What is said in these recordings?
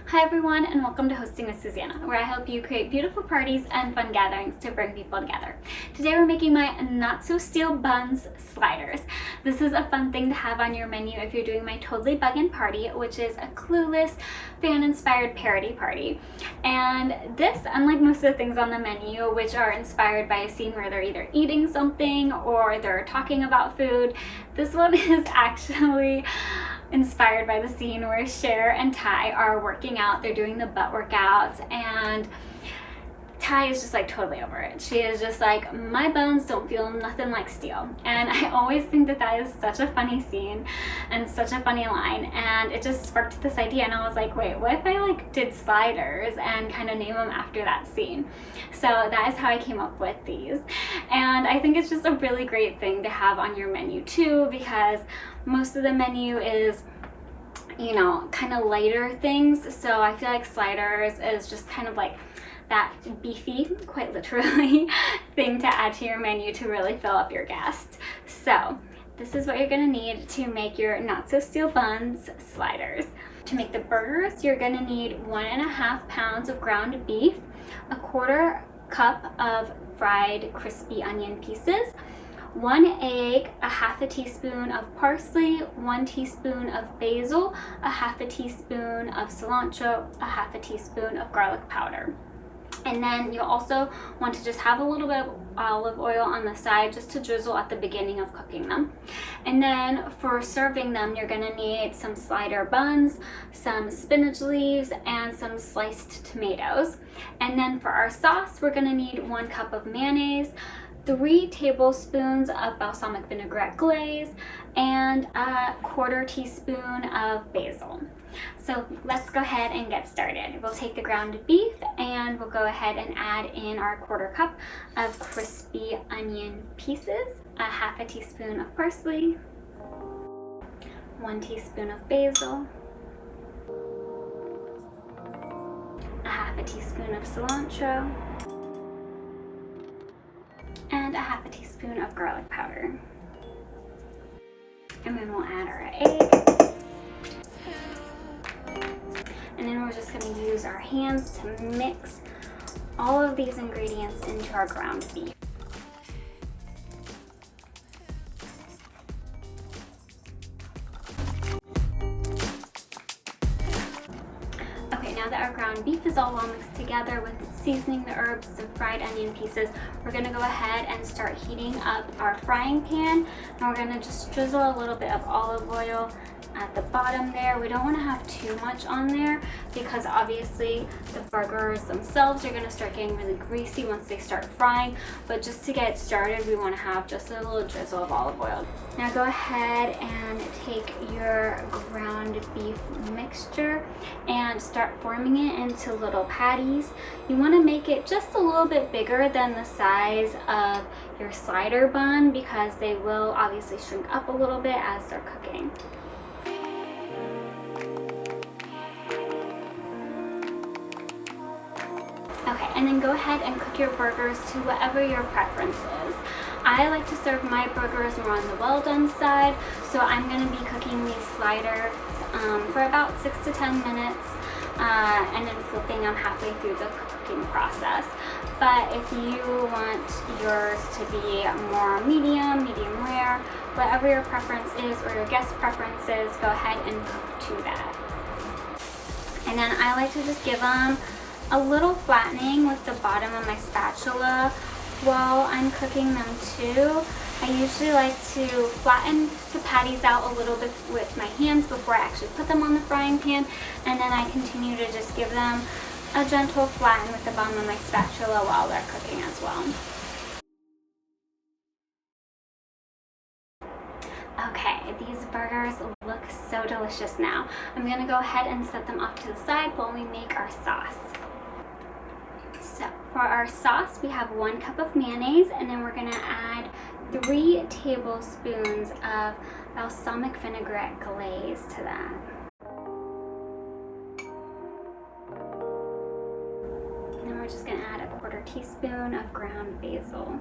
Hi everyone, and welcome to Hosting with Susanna, where I help you create beautiful parties and fun gatherings to bring people together. Today we're making my Not So Steel Buns sliders. This is a fun thing to have on your menu if you're doing my Totally Buggin' Party, which is a clueless, fan-inspired parody party. And this, unlike most of the things on the menu, which are inspired by a scene where they're either eating something or they're talking about food, this one is actually inspired by the scene where Cher and Ty are working out. They're doing the butt workouts, and Ty is just like totally over it. She is just like, my buns don't feel nothing like steel. And I always think that that is such a funny scene and such a funny line, and it just sparked this idea, and I was like, wait, what if I did sliders and kind of name them after that scene? So that is how I came up with these, and I think it's just a really great thing to have on your menu too, because most of the menu is, you know, kind of lighter things, so I feel like sliders is just kind of like that beefy, quite literally, thing to add to your menu to really fill up your guests. So this is what you're gonna need to make your Not So Steel Buns sliders. To make the burgers, you're gonna need 1.5 pounds of ground beef, a 1/4 cup of fried crispy onion pieces, 1 egg, a 1/2 teaspoon of parsley, 1 teaspoon of basil, a 1/2 teaspoon of cilantro, a 1/2 teaspoon of garlic powder. And then you'll also want to just have a little bit of olive oil on the side just to drizzle at the beginning of cooking them. And then for serving them, you're gonna need some slider buns, some spinach leaves, and some sliced tomatoes. And then for our sauce, we're gonna need 1 cup of mayonnaise, 3 tablespoons of balsamic vinaigrette glaze, and a 1/4 teaspoon of basil. So let's go ahead and get started. We'll take the ground beef and we'll go ahead and add in our 1/4 cup of crispy onion pieces, a 1/2 teaspoon of parsley, 1 teaspoon of basil, a 1/2 teaspoon of cilantro, and a 1/2 teaspoon of garlic powder. And then we'll add our egg. And then we're just going to use our hands to mix all of these ingredients into our ground beef. Okay, now that our ground beef is all well mixed together with seasoning, the herbs, the fried onion pieces, we're going to go ahead and start heating up our frying pan, and we're going to just drizzle a little bit of olive oil at the bottom there. We don't want to have too much on there because obviously the burgers themselves are going to start getting really greasy once they start frying, but just to get started we want to have just a little drizzle of olive oil. Now go ahead and take your ground beef mixture and start forming it into little patties. You want to make it just a little bit bigger than the size of your slider bun because they will obviously shrink up a little bit as they're cooking. Okay, and then go ahead and cook your burgers to whatever your preference is. I like to serve my burgers more on the well done side, so I'm going to be cooking these sliders for about 6 to 10 minutes and then flipping them halfway through the cooking process. But if you want yours to be more medium rare, whatever your preference is or your guest preference is, go ahead and cook to that. And then I like to just give them a little flattening with the bottom of my spatula while I'm cooking them too. I usually like to flatten the patties out a little bit with my hands before I actually put them on the frying pan, and then I continue to just give them a gentle flatten with the bottom of my spatula while they're cooking as well. Okay, these burgers look so delicious now. I'm gonna go ahead and set them off to the side while we make our sauce. So for our sauce, we have 1 cup of mayonnaise, and then we're gonna add 3 tablespoons of balsamic vinaigrette glaze to that. And then we're just gonna add a 1/4 teaspoon of ground basil.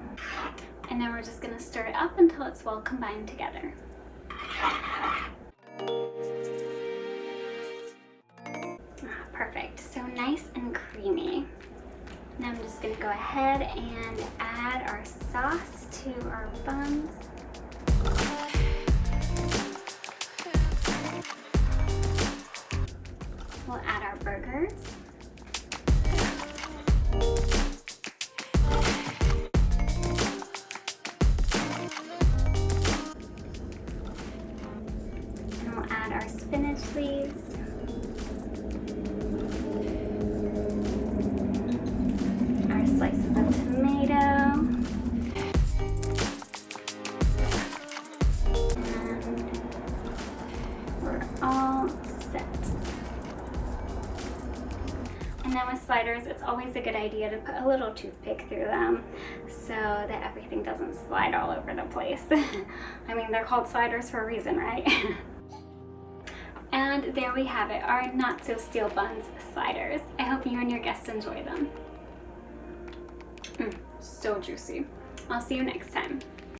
And then we're just gonna stir it up until it's well combined together. Perfect, so nice and creamy. Now I'm just gonna go ahead and add our sauce to our buns. We'll add our burgers. And we'll add our spinach leaves. Our slices of tomato. And we're all set. And then with sliders, it's always a good idea to put a little toothpick through them so that everything doesn't slide all over the place. I mean, they're called sliders for a reason, right? And there we have it, our Not So Steel Buns sliders. I hope you and your guests enjoy them. So juicy. I'll see you next time.